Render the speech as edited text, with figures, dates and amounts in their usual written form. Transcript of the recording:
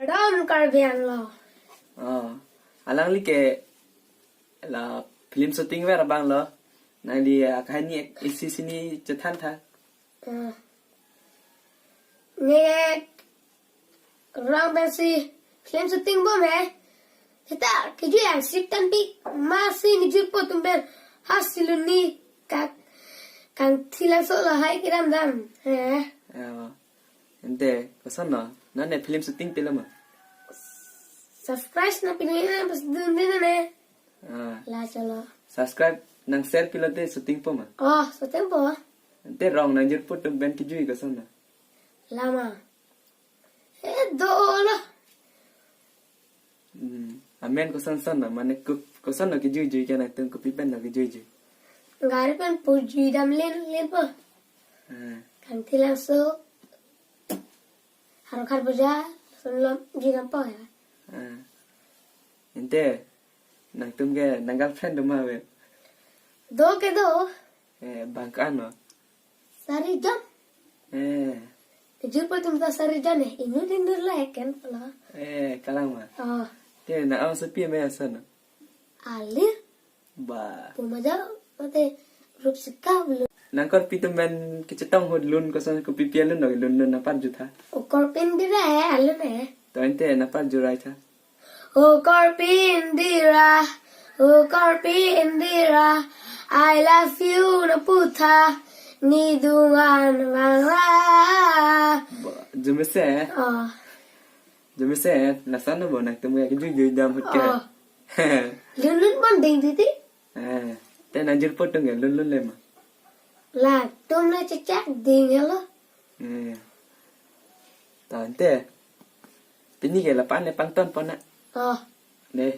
Ron Carbian lo. Alang li ke la film shooting vera bang lo. Nang li kahani isi sini cetan tha. Nghe rong bên si film shooting bom hai. Kita keju yang sitan pi masih ni jupo tumben hasiluni kang thila so la hai kiram dam. Ente kosan no. Nane film shooting pila ma. Subscribe na pinina pas dun din na. La chalo. Subscribe nang share pila te shooting po ma. So tempo. Ente rong nang jur put ben keju kosan na. Lama. Dola. Amen kosan san na mane kosan na keju kana tung ko pipen na keju. Gari pen puji dam len po. Kang thila so harokar puja sunlom jinam po ya. Ente nang tum ke nang girlfriend ma we. Do ke do. Bangkan no. Sari jam. Jujur po tum ta sari jam eh. Inu dindur la ken pala. Kalang ma. Te na aw sepi me asana. Alir. Ba. Pumaja mate rup sikka bulu. Nang kor pitum ben kicetong hod lun kosan ko pipian lun no lun na par jutha. Ukor pindira hai alu ne. To ente na par jurai tha. Ukor pindira. I love you na putha. Ni dungan wangla. Jumese na sana bo nak tum ke ju dam hot ke. Lun banding titi. Te na jur pot nge lun le ma. La tum na cecak ding hello. Ta ente. Pini ke la pan ne panton pona. Ne.